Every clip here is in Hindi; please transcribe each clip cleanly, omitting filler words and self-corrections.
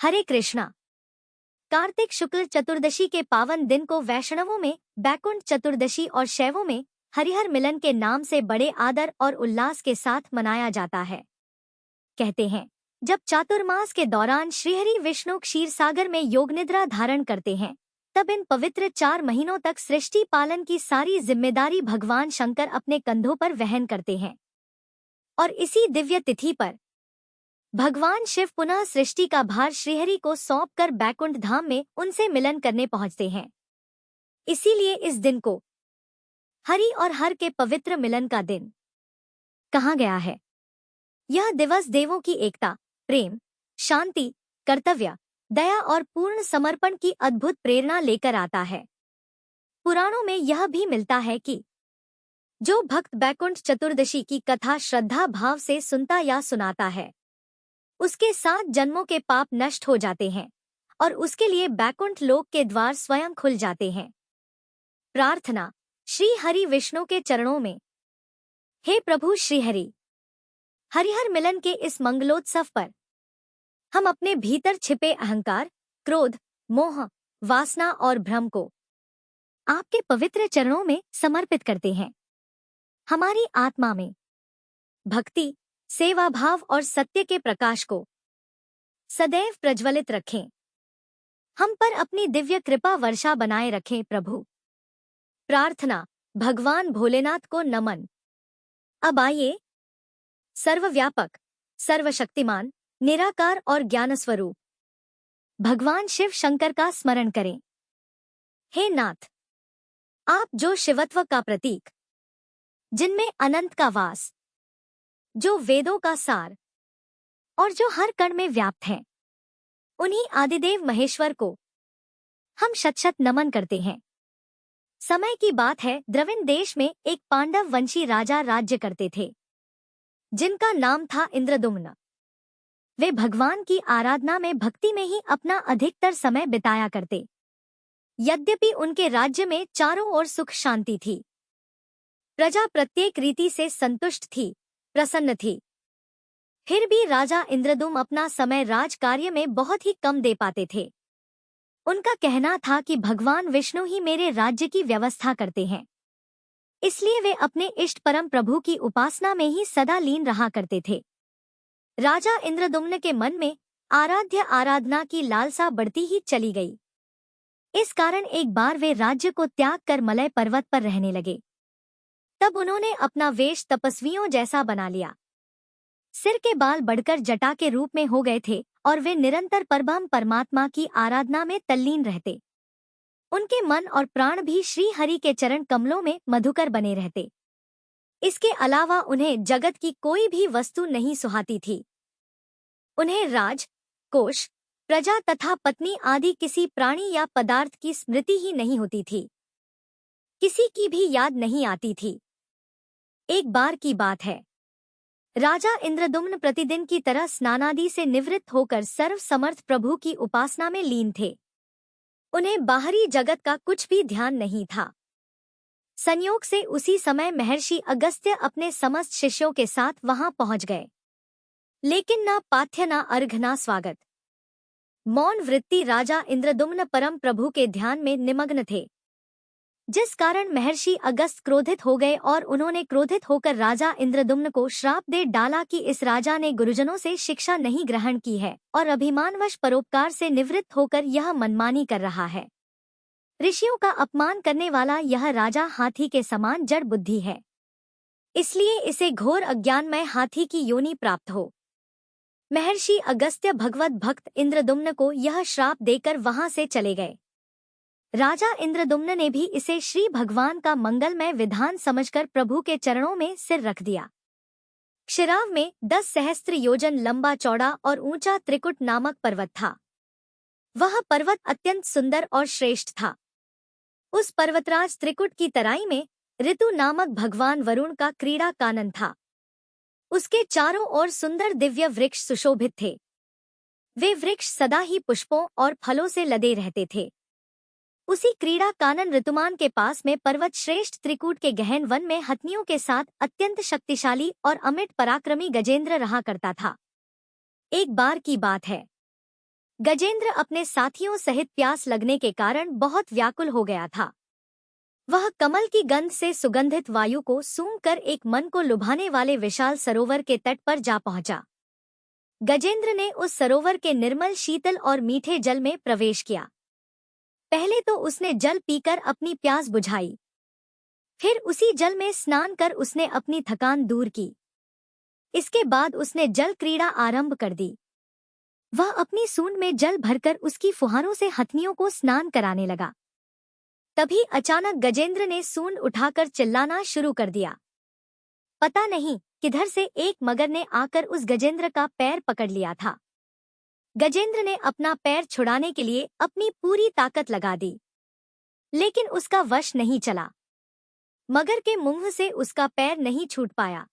हरे कृष्णा। कार्तिक शुक्ल चतुर्दशी के पावन दिन को वैष्णवों में बैकुंठ चतुर्दशी और शैवों में हरिहर मिलन के नाम से बड़े आदर और उल्लास के साथ मनाया जाता है। कहते हैं, जब चातुर्मास के दौरान श्रीहरि विष्णु क्षीरसागर में योग निद्रा धारण करते हैं, तब इन पवित्र 4 महीनों तक सृष्टि पालन की सारी जिम्मेदारी भगवान शंकर अपने कंधों पर वहन करते हैं। और इसी दिव्य तिथि पर भगवान शिव पुनः सृष्टि का भार श्रीहरि को सौंपकर बैकुंठ धाम में उनसे मिलन करने पहुंचते हैं। इसीलिए इस दिन को हरि और हर के पवित्र मिलन का दिन कहा गया है। यह दिवस देवों की एकता, प्रेम, शांति, कर्तव्य, दया और पूर्ण समर्पण की अद्भुत प्रेरणा लेकर आता है। पुराणों में यह भी मिलता है कि जो भक्त बैकुंठ चतुर्दशी की कथा श्रद्धा भाव से सुनता या सुनाता है, उसके 7 जन्मों के पाप नष्ट हो जाते हैं और उसके लिए बैकुंठ लोक के द्वार स्वयं खुल जाते हैं। प्रार्थना श्री हरि विष्णु के चरणों में। हे प्रभु श्रीहरि, हरिहर मिलन के इस मंगलोत्सव पर हम अपने भीतर छिपे अहंकार, क्रोध, मोह, वासना और भ्रम को आपके पवित्र चरणों में समर्पित करते हैं। हमारी आत्मा में भक्ति, सेवा भाव और सत्य के प्रकाश को सदैव प्रज्वलित रखें। हम पर अपनी दिव्य कृपा वर्षा बनाए रखें प्रभु। प्रार्थना भगवान भोलेनाथ को नमन। अब आइए सर्वव्यापक, सर्वशक्तिमान, निराकार और ज्ञान स्वरूप भगवान शिव शंकर का स्मरण करें। हे नाथ, आप जो शिवत्व का प्रतीक, जिनमें अनंत का वास, जो वेदों का सार और जो हर कण में व्याप्त हैं, उन्हीं आदिदेव महेश्वर को हम शत-शत नमन करते हैं। समय की बात है, द्रविड़ देश में एक पांडव वंशी राजा राज्य करते थे, जिनका नाम था इंद्रदुम्न। वे भगवान की आराधना में, भक्ति में ही अपना अधिकतर समय बिताया करते। यद्यपि उनके राज्य में चारों ओर सुख शांति थी, प्रजा प्रत्येक रीति से संतुष्ट थी, प्रसन्न थी, फिर भी राजा इंद्रदुम्न अपना समय राज कार्य में बहुत ही कम दे पाते थे। उनका कहना था कि भगवान विष्णु ही मेरे राज्य की व्यवस्था करते हैं, इसलिए वे अपने इष्ट परम प्रभु की उपासना में ही सदा लीन रहा करते थे। राजा इंद्रदुम्न के मन में आराध्य आराधना की लालसा बढ़ती ही चली गई। इस कारण एक बार वे राज्य को त्याग कर मलय पर्वत पर रहने लगे। तब उन्होंने अपना वेश तपस्वियों जैसा बना लिया। सिर के बाल बढ़कर जटा के रूप में हो गए थे और वे निरंतर परब्रह्म परमात्मा की आराधना में तल्लीन रहते। उनके मन और प्राण भी श्री हरि के चरण कमलों में मधुकर बने रहते। इसके अलावा उन्हें जगत की कोई भी वस्तु नहीं सुहाती थी। उन्हें राज, कोष, प्रजा तथा पत्नी आदि किसी प्राणी या पदार्थ की स्मृति ही नहीं होती थी। किसी की भी याद नहीं आती थी। एक बार की बात है, राजा इंद्रदुम्न प्रतिदिन की तरह स्नानादि से निवृत्त होकर सर्व समर्थ प्रभु की उपासना में लीन थे। उन्हें बाहरी जगत का कुछ भी ध्यान नहीं था। संयोग से उसी समय महर्षि अगस्त्य अपने समस्त शिष्यों के साथ वहां पहुंच गए, लेकिन न पाथ्य, न अर्घ, न स्वागत। मौन वृत्ति राजा इंद्रदुम्न परम प्रभु के ध्यान में निमग्न थे, जिस कारण महर्षि अगस्त क्रोधित हो गए और उन्होंने क्रोधित होकर राजा इंद्रदुम्न को श्राप दे डाला कि इस राजा ने गुरुजनों से शिक्षा नहीं ग्रहण की है और अभिमानवश परोपकार से निवृत्त होकर यह मनमानी कर रहा है। ऋषियों का अपमान करने वाला यह राजा हाथी के समान जड़ बुद्धि है, इसलिए इसे घोर अज्ञानमय हाथी की योनि प्राप्त हो। महर्षि अगस्त्य भगवत भक्त इंद्रदुम्न को यह श्राप देकर वहां से चले गए। राजा इंद्रदुम्न ने भी इसे श्री भगवान का मंगलमय विधान समझकर प्रभु के चरणों में सिर रख दिया। क्षिराव में 10 सहस्त्र योजन लंबा चौड़ा और ऊंचा त्रिकुट नामक पर्वत था। वह पर्वत अत्यंत सुंदर और श्रेष्ठ था। उस पर्वतराज त्रिकुट की तराई में ऋतु नामक भगवान वरुण का क्रीड़ा कानन था। उसके चारों ओर सुंदर दिव्य वृक्ष सुशोभित थे। वे वृक्ष सदा ही पुष्पों और फलों से लदे रहते थे। उसी क्रीड़ा कानन ऋतुमान के पास में पर्वत श्रेष्ठ त्रिकूट के गहन वन में हथनियों के साथ अत्यंत शक्तिशाली और अमिट पराक्रमी गजेंद्र रहा करता था। एक बार की बात है, गजेंद्र अपने साथियों सहित प्यास लगने के कारण बहुत व्याकुल हो गया था। वह कमल की गंध से सुगंधित वायु को सूंघकर एक मन को लुभाने वाले विशाल सरोवर के तट पर जा पहुंचा। गजेंद्र ने उस सरोवर के निर्मल शीतल और मीठे जल में प्रवेश किया। पहले तो उसने जल पीकर अपनी प्यास बुझाई, फिर उसी जल में स्नान कर उसने अपनी थकान दूर की। इसके बाद उसने जल क्रीड़ा आरंभ कर दी। वह अपनी सूंड में जल भरकर उसकी फुहारों से हथनियों को स्नान कराने लगा। तभी अचानक गजेंद्र ने सूंड उठाकर चिल्लाना शुरू कर दिया। पता नहीं किधर से एक मगर ने आकर उस गजेंद्र का पैर पकड़ लिया था। गजेंद्र ने अपना पैर छुड़ाने के लिए अपनी पूरी ताकत लगा दी, लेकिन उसका वश नहीं चला। मगर के मुंह से उसका पैर नहीं छूट पाया।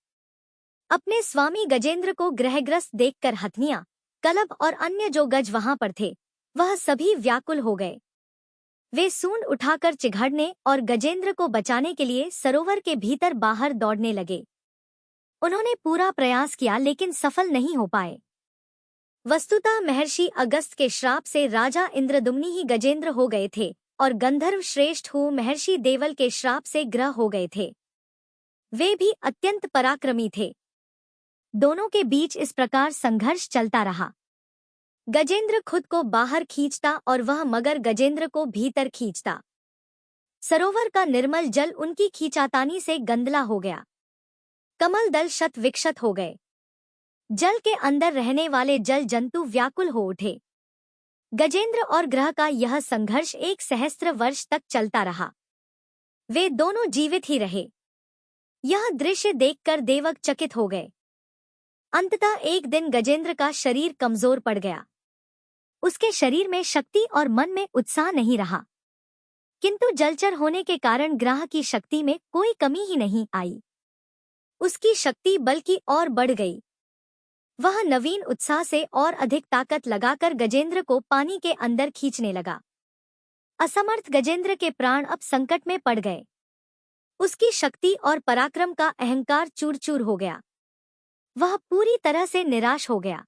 अपने स्वामी गजेंद्र को ग्रहग्रस्त देखकर हथनियां, कलब और अन्य जो गज वहां पर थे, वह सभी व्याकुल हो गए। वे सूंड उठाकर चिघड़ने और गजेंद्र को बचाने के लिए सरोवर के भीतर बाहर दौड़ने लगे। उन्होंने पूरा प्रयास किया लेकिन सफल नहीं हो पाए। वस्तुतः महर्षि अगस्त के श्राप से राजा इंद्रदुम्नि ही गजेंद्र हो गए थे और गंधर्व श्रेष्ठ हु महर्षि देवल के श्राप से ग्रह हो गए थे। वे भी अत्यंत पराक्रमी थे। दोनों के बीच इस प्रकार संघर्ष चलता रहा। गजेंद्र खुद को बाहर खींचता और वह मगर गजेंद्र को भीतर खींचता। सरोवर का निर्मल जल उनकी खींचातानी से गंदला हो गया। कमल दल शत विक्षत हो गए। जल के अंदर रहने वाले जल जंतु व्याकुल हो उठे। गजेंद्र और ग्रह का यह संघर्ष 1 सहस्त्र वर्ष तक चलता रहा। वे दोनों जीवित ही रहे। यह दृश्य देखकर देवक चकित हो गए। अंततः एक दिन गजेंद्र का शरीर कमजोर पड़ गया। उसके शरीर में शक्ति और मन में उत्साह नहीं रहा, किंतु जलचर होने के कारण ग्रह की शक्ति में कोई कमी ही नहीं आई। उसकी शक्ति बल्कि और बढ़ गई। वह नवीन उत्साह से और अधिक ताकत लगाकर गजेंद्र को पानी के अंदर खींचने लगा। असमर्थ गजेंद्र के प्राण अब संकट में पड़ गए। उसकी शक्ति और पराक्रम का अहंकार चूर-चूर हो गया। वह पूरी तरह से निराश हो गया।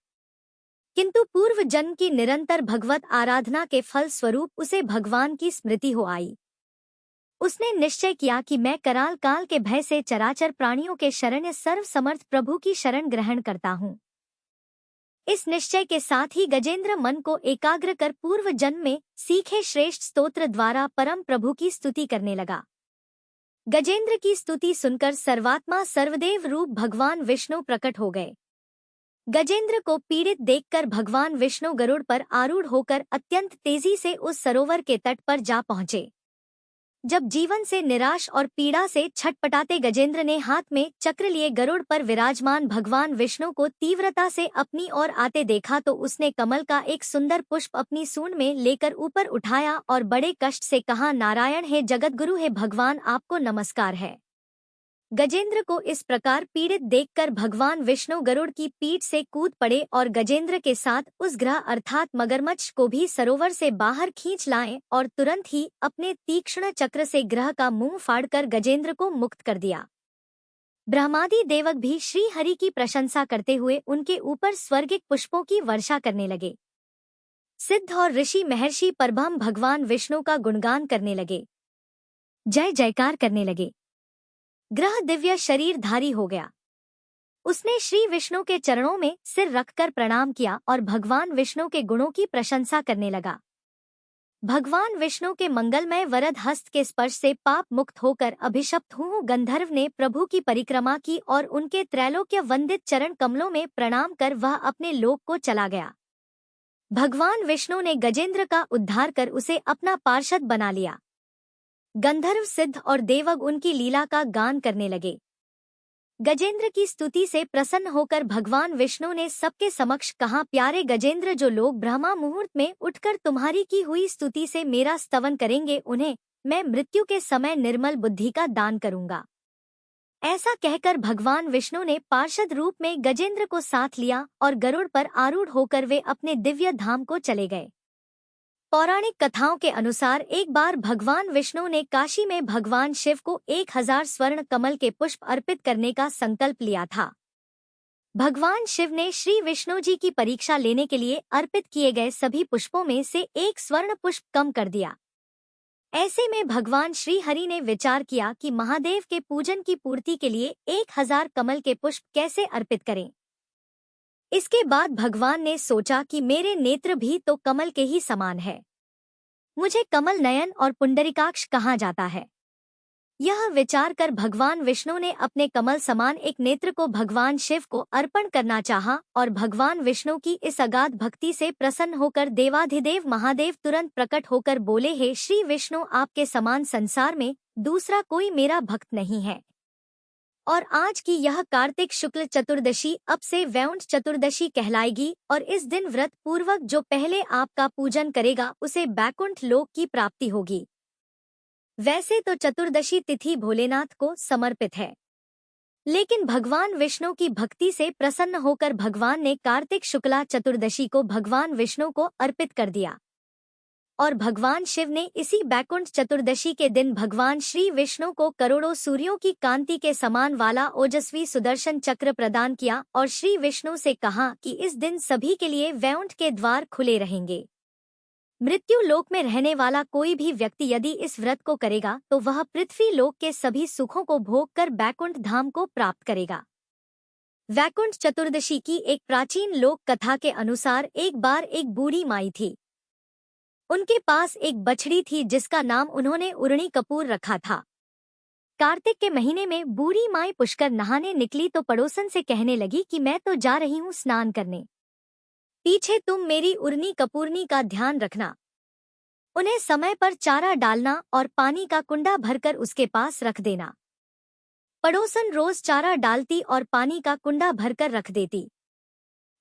किंतु पूर्व जन्म की निरंतर भगवत आराधना के फल स्वरूप उसे भगवान की स्मृति हो आई। उसने निश्चय किया कि मैं कराल काल के भय से चराचर प्राणियों के शरण्य सर्व समर्थ प्रभु की शरण ग्रहण करता हूँ। इस निश्चय के साथ ही गजेंद्र मन को एकाग्र कर पूर्व जन्म में सीखे श्रेष्ठ स्तोत्र द्वारा परम प्रभु की स्तुति करने लगा। गजेंद्र की स्तुति सुनकर सर्वात्मा सर्वदेव रूप भगवान विष्णु प्रकट हो गए। गजेंद्र को पीड़ित देखकर भगवान विष्णु गरुड़ पर आरूढ़ होकर अत्यंत तेजी से उस सरोवर के तट पर जा पहुंचे। जब जीवन से निराश और पीड़ा से छटपटाते गजेंद्र ने हाथ में चक्र लिए गरुड़ पर विराजमान भगवान विष्णु को तीव्रता से अपनी ओर आते देखा तो उसने कमल का एक सुंदर पुष्प अपनी सूंड में लेकर ऊपर उठाया और बड़े कष्ट से कहा, नारायण हे जगतगुरु हे भगवान, आपको नमस्कार है। गजेंद्र को इस प्रकार पीड़ित देखकर भगवान विष्णु गरुड़ की पीठ से कूद पड़े और गजेंद्र के साथ उस ग्रह अर्थात मगरमच्छ को भी सरोवर से बाहर खींच लाए और तुरंत ही अपने तीक्ष्ण चक्र से ग्रह का मुंह फाड़कर गजेंद्र को मुक्त कर दिया। ब्रह्मादि देवक भी श्री हरि की प्रशंसा करते हुए उनके ऊपर स्वर्गिक पुष्पों की वर्षा करने लगे। सिद्ध और ऋषि महर्षि परब्रह्म भगवान विष्णु का गुणगान करने लगे, जय जयकार करने लगे। ग्रह दिव्य शरीरधारी हो गया। उसने श्री विष्णु के चरणों में सिर रखकर प्रणाम किया और भगवान विष्णु के गुणों की प्रशंसा करने लगा। भगवान विष्णु के मंगलमय वरद हस्त के स्पर्श से पाप मुक्त होकर अभिशप्त हुँ गंधर्व ने प्रभु की परिक्रमा की और उनके त्रैलोक्य वंदित चरण कमलों में प्रणाम कर वह अपने लोक को चला गया। भगवान विष्णु ने गजेंद्र का उद्धार कर उसे अपना पार्षद बना लिया। गंधर्व सिद्ध और देवग उनकी लीला का गान करने लगे। गजेंद्र की स्तुति से प्रसन्न होकर भगवान विष्णु ने सबके समक्ष कहा, प्यारे गजेंद्र, जो लोग ब्रह्मा मुहूर्त में उठकर तुम्हारी की हुई स्तुति से मेरा स्तवन करेंगे, उन्हें मैं मृत्यु के समय निर्मल बुद्धि का दान करूंगा। ऐसा कहकर भगवान विष्णु ने पार्षद रूप में गजेंद्र को साथ लिया और गरुड़ पर आरूढ़ होकर वे अपने दिव्य धाम को चले गए। पौराणिक कथाओं के अनुसार एक बार भगवान विष्णु ने काशी में भगवान शिव को 1000 स्वर्ण कमल के पुष्प अर्पित करने का संकल्प लिया था। भगवान शिव ने श्री विष्णु जी की परीक्षा लेने के लिए अर्पित किए गए सभी पुष्पों में से एक स्वर्ण पुष्प कम कर दिया। ऐसे में भगवान श्री हरि ने विचार किया कि महादेव के पूजन की पूर्ति के लिए 1000 कमल के पुष्प कैसे अर्पित करें। इसके बाद भगवान ने सोचा कि मेरे नेत्र भी तो कमल के ही समान है, मुझे कमल नयन और पुंडरीकाक्ष कहा जाता है। यह विचार कर भगवान विष्णु ने अपने कमल समान एक नेत्र को भगवान शिव को अर्पण करना चाहा और भगवान विष्णु की इस अगाध भक्ति से प्रसन्न होकर देवाधिदेव महादेव तुरंत प्रकट होकर बोले, हे श्री विष्णु, आपके समान संसार में दूसरा कोई मेरा भक्त नहीं है। और आज की यह कार्तिक शुक्ल चतुर्दशी अब से वैकुंठ चतुर्दशी कहलाएगी और इस दिन व्रत पूर्वक जो पहले आपका पूजन करेगा उसे बैकुंठ लोक की प्राप्ति होगी। वैसे तो चतुर्दशी तिथि भोलेनाथ को समर्पित है, लेकिन भगवान विष्णु की भक्ति से प्रसन्न होकर भगवान ने कार्तिक शुक्ला चतुर्दशी को भगवान विष्णु को अर्पित कर दिया और भगवान शिव ने इसी बैकुंठ चतुर्दशी के दिन भगवान श्री विष्णु को करोड़ों सूर्यों की कांति के समान वाला ओजस्वी सुदर्शन चक्र प्रदान किया और श्री विष्णु से कहा कि इस दिन सभी के लिए वैकुंठ के द्वार खुले रहेंगे। मृत्यु लोक में रहने वाला कोई भी व्यक्ति यदि इस व्रत को करेगा तो वह पृथ्वी लोक के सभी सुखों को भोग कर बैकुंठ धाम को प्राप्त करेगा। वैकुंठ चतुर्दशी की एक प्राचीन लोक कथा के अनुसार एक बार एक बूढ़ी माई थी। उनके पास एक बछड़ी थी जिसका नाम उन्होंने उर्णी कपूर रखा था। कार्तिक के महीने में बूढ़ी माई पुष्कर नहाने निकली तो पड़ोसन से कहने लगी कि मैं तो जा रही हूँ स्नान करने, पीछे तुम मेरी उर्नी कपूरनी का ध्यान रखना। उन्हें समय पर चारा डालना और पानी का कुंडा भरकर उसके पास रख देना। पड़ोसन रोज चारा डालती और पानी का कुंडा भरकर रख देती।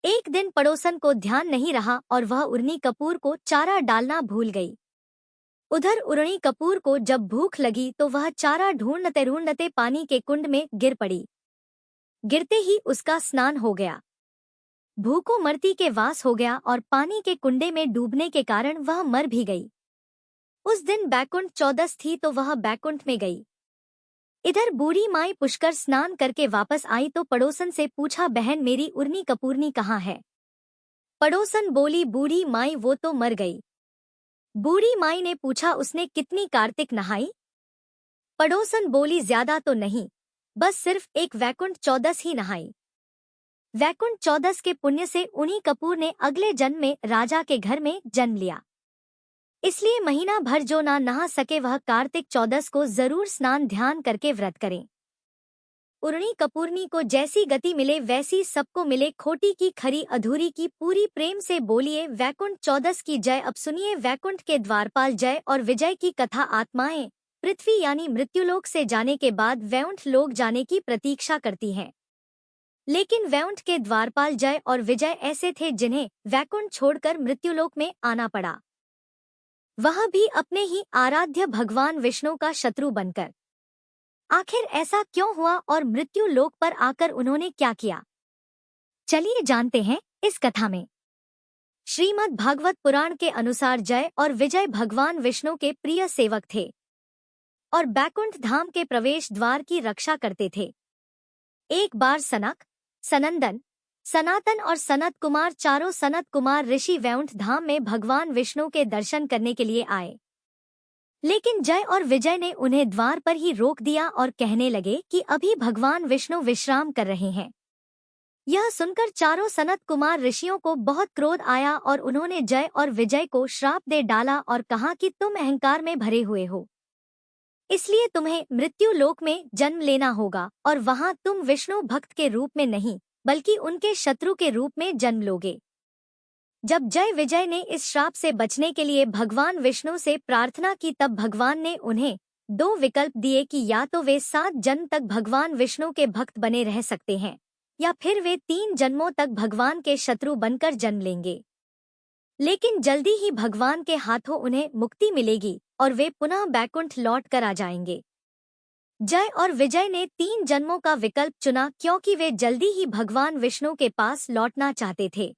एक दिन पड़ोसन को ध्यान नहीं रहा और वह उर्नी कपूर को चारा डालना भूल गई। उधर उर्नी कपूर को जब भूख लगी तो वह चारा ढूंढते ढूंढते पानी के कुंड में गिर पड़ी। गिरते ही उसका स्नान हो गया, भूखों मरती के वास हो गया और पानी के कुंडे में डूबने के कारण वह मर भी गई। उस दिन बैकुंठ चौदस थी तो वह बैकुंठ में गई। इधर बूढ़ी माई पुष्कर स्नान करके वापस आई तो पड़ोसन से पूछा, बहन मेरी उर्नी कपूरनी कहाँ है? पड़ोसन बोली, बूढ़ी माई वो तो मर गई। बूढ़ी माई ने पूछा, उसने कितनी कार्तिक नहाई? पड़ोसन बोली, ज्यादा तो नहीं, बस सिर्फ एक वैकुंठ चौदस ही नहाई। वैकुंठ चौदस के पुण्य से उर्नी कपूर ने अगले जन्म में राजा के घर में जन्म लिया। इसलिए महीना भर जो ना नहा सके वह कार्तिक चौदस को जरूर स्नान ध्यान करके व्रत करें। उर्नी कपूरनी को जैसी गति मिले वैसी सबको मिले, खोटी की खरी अधूरी की पूरी प्रेम से बोलिए वैकुंठ चौदस की जय। अब सुनिए वैकुंठ के द्वारपाल जय और विजय की कथा। आत्माएं पृथ्वी यानी मृत्युलोक से जाने के बाद वैकुंठ लोक जाने की प्रतीक्षा करती हैं, लेकिन वैकुंठ के द्वारपाल जय और विजय ऐसे थे जिन्हें वैकुंठ छोड़कर मृत्युलोक में आना पड़ा, वह भी अपने ही आराध्य भगवान विष्णु का शत्रु बनकर। आखिर ऐसा क्यों हुआ और मृत्यु लोक पर आकर उन्होंने क्या किया? चलिए जानते हैं इस कथा में। श्रीमद् भागवत पुराण के अनुसार जय और विजय भगवान विष्णु के प्रिय सेवक थे और बैकुंठ धाम के प्रवेश द्वार की रक्षा करते थे। एक बार सनक, सनंदन, सनातन और सनत कुमार चारों सनत कुमार ऋषि वैकुंठ धाम में भगवान विष्णु के दर्शन करने के लिए आए, लेकिन जय और विजय ने उन्हें द्वार पर ही रोक दिया और कहने लगे कि अभी भगवान विष्णु विश्राम कर रहे हैं। यह सुनकर चारों सनत कुमार ऋषियों को बहुत क्रोध आया और उन्होंने जय और विजय को श्राप दे डाला और कहा कि तुम अहंकार में भरे हुए हो, इसलिए तुम्हें मृत्यु लोक में जन्म लेना होगा और वहां तुम विष्णु भक्त के रूप में नहीं बल्कि उनके शत्रु के रूप में जन्म लोगे। जब जय विजय ने इस श्राप से बचने के लिए भगवान विष्णु से प्रार्थना की तब भगवान ने उन्हें दो विकल्प दिए कि या तो वे 7 जन्म तक भगवान विष्णु के भक्त बने रह सकते हैं या फिर वे 3 जन्मों तक भगवान के शत्रु बनकर जन्म लेंगे, लेकिन जल्दी ही भगवान के हाथों उन्हें मुक्ति मिलेगी और वे पुनः बैकुंठ लौट कर आ जाएंगे। जय और विजय ने 3 जन्मों का विकल्प चुना क्योंकि वे जल्दी ही भगवान विष्णु के पास लौटना चाहते थे।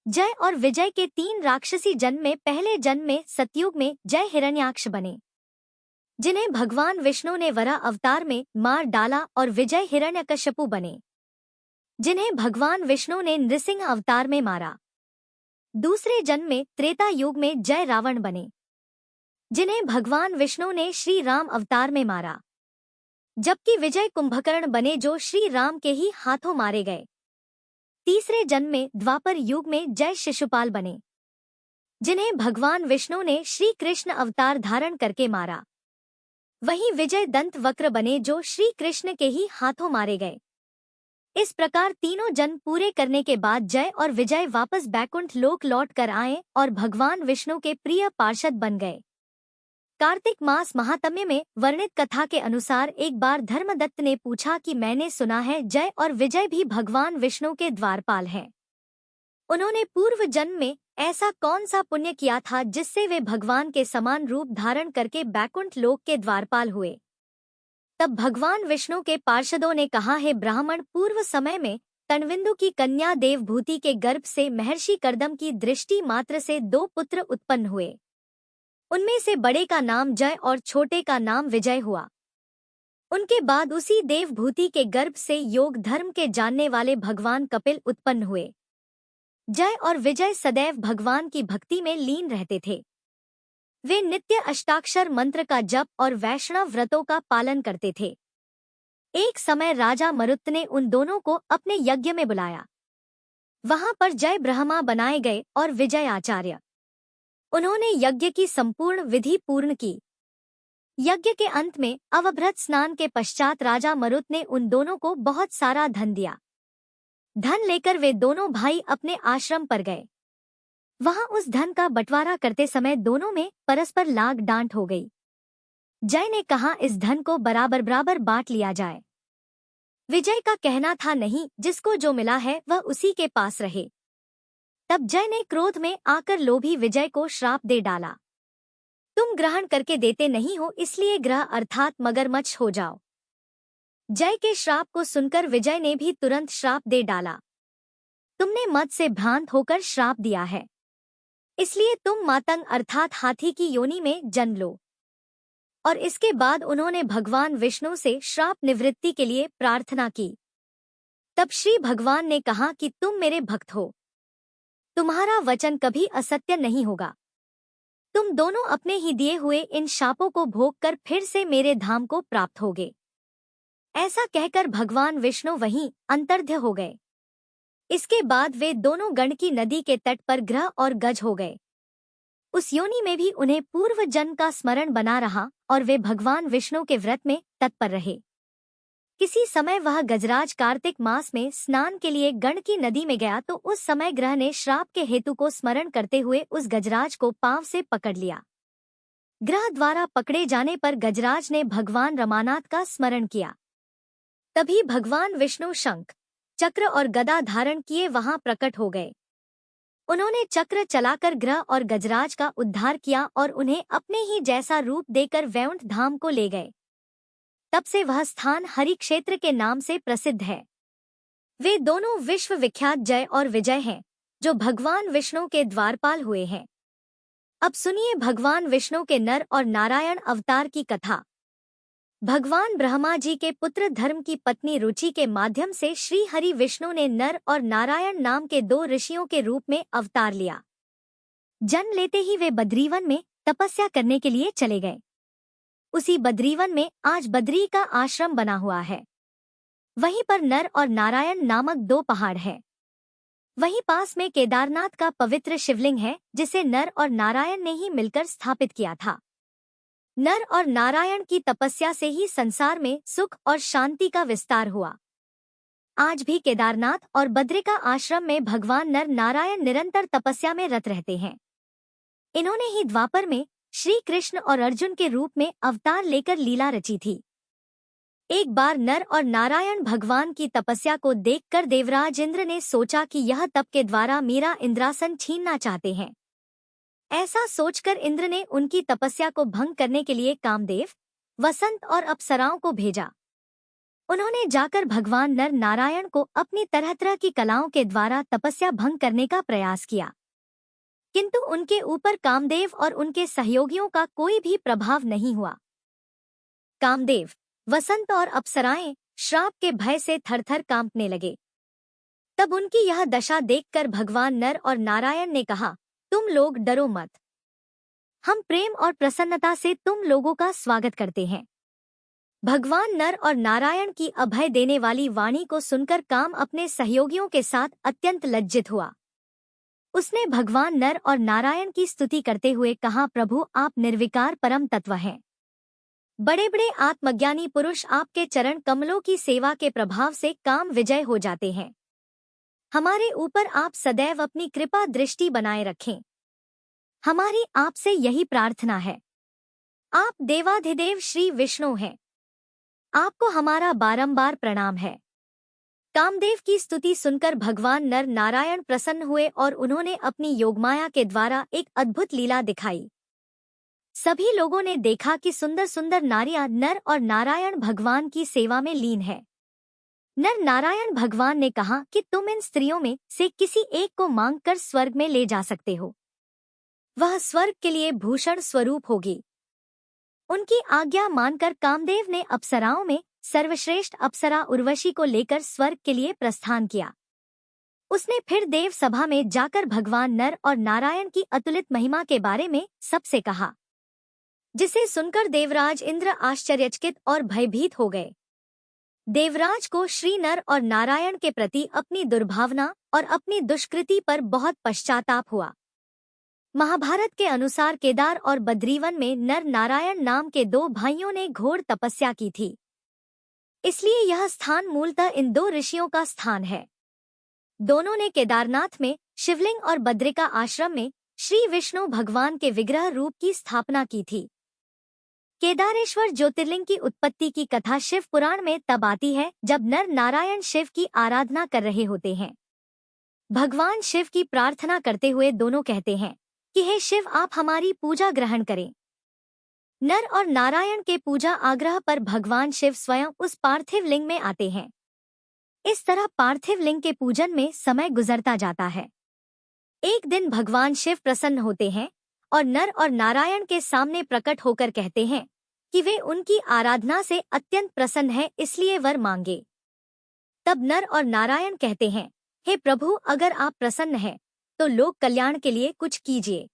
जय और विजय के 3 राक्षसी जन्म में पहले जन्म में सतयुग में जय हिरण्याक्ष बने, जिन्हें भगवान विष्णु ने वराह अवतार में मार डाला और विजय हिरण्यकश्यपु बने। जिन्हें भगवान विष्णु ने नृसिंह अवतार में मारा। दूसरे जन्म में त्रेता युग में जय रावण बने, जिन्हें भगवान विष्णु ने श्री राम अवतार में मारा। जबकि विजय कुंभकर्ण बने, जो श्री राम के ही हाथों मारे गए। तीसरे जन्म में द्वापर युग में जय शिशुपाल बने, जिन्हें भगवान विष्णु ने श्री कृष्ण अवतार धारण करके मारा। वहीं विजय दंत वक्र बने, जो श्री कृष्ण के ही हाथों मारे गए। इस प्रकार तीनों जन्म पूरे करने के बाद जय और विजय वापस बैकुंठ लोक लौट कर आए और भगवान विष्णु के प्रिय पार्षद बन गए। कार्तिक मास महात्म्य में वर्णित कथा के अनुसार एक बार धर्मदत्त ने पूछा कि मैंने सुना है जय और विजय भी भगवान विष्णु के द्वारपाल हैं। उन्होंने पूर्व जन्म में ऐसा कौन सा पुण्य किया था जिससे वे भगवान के समान रूप धारण करके बैकुंठ लोक के द्वारपाल हुए। तब भगवान विष्णु के पार्षदों ने कहा, हे ब्राह्मण, पूर्व समय में तनविंदु की कन्या देवभूति के गर्भ से महर्षि कर्दम की दृष्टि मात्र से 2 पुत्र उत्पन्न हुए। उनमें से बड़े का नाम जय और छोटे का नाम विजय हुआ। उनके बाद उसी देवभूति के गर्भ से योग धर्म के जानने वाले भगवान कपिल उत्पन्न हुए। जय और विजय सदैव भगवान की भक्ति में लीन रहते थे। वे नित्य अष्टाक्षर मंत्र का जप और वैष्णव व्रतों का पालन करते थे। एक समय राजा मरुत ने उन दोनों को अपने यज्ञ में बुलाया। वहां पर जय ब्रह्मा बनाए गए और विजय आचार्य। उन्होंने यज्ञ की संपूर्ण विधि पूर्ण की। यज्ञ के अंत में अवभृत स्नान के पश्चात राजा मरुत ने उन दोनों को बहुत सारा धन दिया। धन लेकर वे दोनों भाई अपने आश्रम पर गए। वहां उस धन का बंटवारा करते समय दोनों में परस्पर लाग डांट हो गई। जय ने कहा, इस धन को बराबर बराबर बांट लिया जाए। विजय का कहना था, नहीं, जिसको जो मिला है वह उसी के पास रहे। तब जय ने क्रोध में आकर लोभी विजय को श्राप दे डाला, तुम ग्रहण करके देते नहीं हो, इसलिए ग्रह अर्थात मगरमच्छ हो जाओ। जय के श्राप को सुनकर विजय ने भी तुरंत श्राप दे डाला, तुमने मद से भ्रांत होकर श्राप दिया है, इसलिए तुम मातंग अर्थात हाथी की योनि में जन्म लो। और इसके बाद उन्होंने भगवान विष्णु से श्राप निवृत्ति के लिए प्रार्थना की। तब श्री भगवान ने कहा कि तुम मेरे भक्त हो, तुम्हारा वचन कभी असत्य नहीं होगा। तुम दोनों अपने ही दिए हुए इन शापों को भोग कर फिर से मेरे धाम को प्राप्त होगे। ऐसा कहकर भगवान विष्णु वहीं अंतर्ध्य हो गए। इसके बाद वे दोनों गंडकी नदी के तट पर ग्रह और गज हो गए। उस योनि में भी उन्हें पूर्व जन्म का स्मरण बना रहा और वे भगवान विष्णु के व्रत में तत्पर रहे। किसी समय वह गजराज कार्तिक मास में स्नान के लिए गंडकी नदी में गया तो उस समय ग्रह ने श्राप के हेतु को स्मरण करते हुए उस गजराज को पांव से पकड़ लिया। ग्रह द्वारा पकड़े जाने पर गजराज ने भगवान रमानाथ का स्मरण किया। तभी भगवान विष्णु शंख, चक्र और गदा धारण किए वहां प्रकट हो गए। उन्होंने चक्र चलाकर ग्रह और गजराज का उद्धार किया और उन्हें अपने ही जैसा रूप देकर वैकुंठ धाम को ले गए। तब से वह स्थान हरि क्षेत्र के नाम से प्रसिद्ध है। वे दोनों विश्व विख्यात जय और विजय हैं, जो भगवान विष्णु के द्वारपाल हुए हैं। अब सुनिए भगवान विष्णु के नर और नारायण अवतार की कथा। भगवान ब्रह्मा जी के पुत्र धर्म की पत्नी रुचि के माध्यम से श्री हरि विष्णु ने नर और नारायण नाम के 2 ऋषियों के रूप में अवतार लिया। जन्म लेते ही वे बद्रीवन में तपस्या करने के लिए चले गए। उसी बद्रीवन में आज बद्री का आश्रम बना हुआ है। वहीं पर नर और नारायण नामक 2 पहाड़ है। वहीं पास में केदारनाथ का पवित्र शिवलिंग है, जिसे नर और नारायण ने ही मिलकर स्थापित किया था। नर और नारायण की तपस्या से ही संसार में सुख और शांति का विस्तार हुआ। आज भी केदारनाथ और बद्रिका आश्रम में भगवान नर नारायण निरंतर तपस्या में रत रहते हैं। इन्होंने ही द्वापर में श्री कृष्ण और अर्जुन के रूप में अवतार लेकर लीला रची थी। एक बार नर और नारायण भगवान की तपस्या को देखकर देवराज इंद्र ने सोचा कि यह तप के द्वारा मेरा इंद्रासन छीनना चाहते हैं। ऐसा सोचकर इंद्र ने उनकी तपस्या को भंग करने के लिए कामदेव, वसंत और अप्सराओं को भेजा। उन्होंने जाकर भगवान नर नारायण को अपनी तरह तरह की कलाओं के द्वारा तपस्या भंग करने का प्रयास किया, किंतु उनके ऊपर कामदेव और उनके सहयोगियों का कोई भी प्रभाव नहीं हुआ। कामदेव, वसंत और अप्सराएं श्राप के भय से थरथर कांपने लगे। तब उनकी यह दशा देखकर भगवान नर और नारायण ने कहा, तुम लोग डरो मत। हम प्रेम और प्रसन्नता से तुम लोगों का स्वागत करते हैं। भगवान नर और नारायण की अभय देने वाली वाणी को सुनकर काम अपने सहयोगियों के साथ अत्यंत लज्जित हुआ। उसने भगवान नर और नारायण की स्तुति करते हुए कहा, प्रभु आप निर्विकार परम तत्व हैं। बड़े बड़े आत्मज्ञानी पुरुष आपके चरण कमलों की सेवा के प्रभाव से काम विजय हो जाते हैं। हमारे ऊपर आप सदैव अपनी कृपा दृष्टि बनाए रखें। हमारी आपसे यही प्रार्थना है। आप देवाधिदेव श्री विष्णु हैं। आपको हमारा बारंबार प्रणाम है। कामदेव की स्तुति सुनकर भगवान नर नारायण प्रसन्न हुए और उन्होंने अपनी योगमाया के द्वारा एक अद्भुत लीला दिखाई। सभी लोगों ने देखा कि सुंदर सुंदर नारियां नर और नारायण भगवान की सेवा में लीन है। नर नारायण भगवान ने कहा कि तुम इन स्त्रियों में से किसी एक को मांगकर स्वर्ग में ले जा सकते हो। वह स्वर्ग के लिए भूषण स्वरूप होगी। उनकी आज्ञा मानकर कामदेव ने अप्सराओं में सर्वश्रेष्ठ अप्सरा उर्वशी को लेकर स्वर्ग के लिए प्रस्थान किया। उसने फिर देव सभा में जाकर भगवान नर और नारायण की अतुलित महिमा के बारे में सबसे कहा, जिसे सुनकर देवराज इंद्र आश्चर्यचकित और भयभीत हो गए। देवराज को श्री नर और नारायण के प्रति अपनी दुर्भावना और अपनी दुष्कृति पर बहुत पश्चाताप हुआ। महाभारत के अनुसार केदार और बद्रीवन में नर नारायण नाम के दो भाइयों ने घोर तपस्या की थी। इसलिए यह स्थान मूलतः इन दो ऋषियों का स्थान है। दोनों ने केदारनाथ में शिवलिंग और बद्रिका आश्रम में श्री विष्णु भगवान के विग्रह रूप की स्थापना की थी। केदारेश्वर ज्योतिर्लिंग की उत्पत्ति की कथा शिव पुराण में तब आती है जब नर नारायण शिव की आराधना कर रहे होते हैं। भगवान शिव की प्रार्थना करते हुए दोनों कहते हैं कि हे शिव आप हमारी पूजा ग्रहण करें। नर और नारायण के पूजा आग्रह पर भगवान शिव स्वयं उस पार्थिव लिंग में आते हैं। इस तरह पार्थिव लिंग के पूजन में समय गुजरता जाता है। एक दिन भगवान शिव प्रसन्न होते हैं और नर और नारायण के सामने प्रकट होकर कहते हैं कि वे उनकी आराधना से अत्यंत प्रसन्न हैं, इसलिए वर मांगे। तब नर और नारायण कहते हैं, हे प्रभु अगर आप प्रसन्न हैं तो लोक कल्याण के लिए कुछ कीजिए।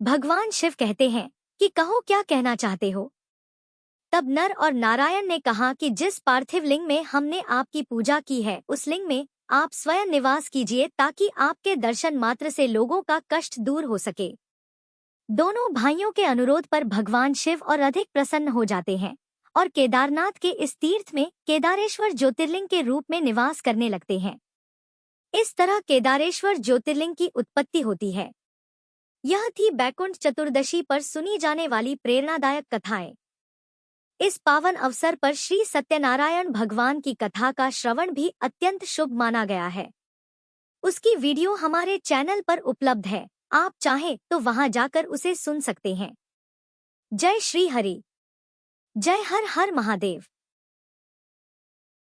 भगवान शिव कहते हैं कि कहो क्या कहना चाहते हो। तब नर और नारायण ने कहा कि जिस पार्थिव लिंग में हमने आपकी पूजा की है उस लिंग में आप स्वयं निवास कीजिए ताकि आपके दर्शन मात्र से लोगों का कष्ट दूर हो सके। दोनों भाइयों के अनुरोध पर भगवान शिव और अधिक प्रसन्न हो जाते हैं और केदारनाथ के इस तीर्थ में केदारेश्वर ज्योतिर्लिंग के रूप में निवास करने लगते हैं। इस तरह केदारेश्वर ज्योतिर्लिंग की उत्पत्ति होती है। यह थी बैकुंठ चतुर्दशी पर सुनी जाने वाली प्रेरणादायक कथाएं। इस पावन अवसर पर श्री सत्यनारायण भगवान की कथा का श्रवण भी अत्यंत शुभ माना गया है। उसकी वीडियो हमारे चैनल पर उपलब्ध है, आप चाहें तो वहां जाकर उसे सुन सकते हैं। जय श्री हरि। जय हर हर महादेव।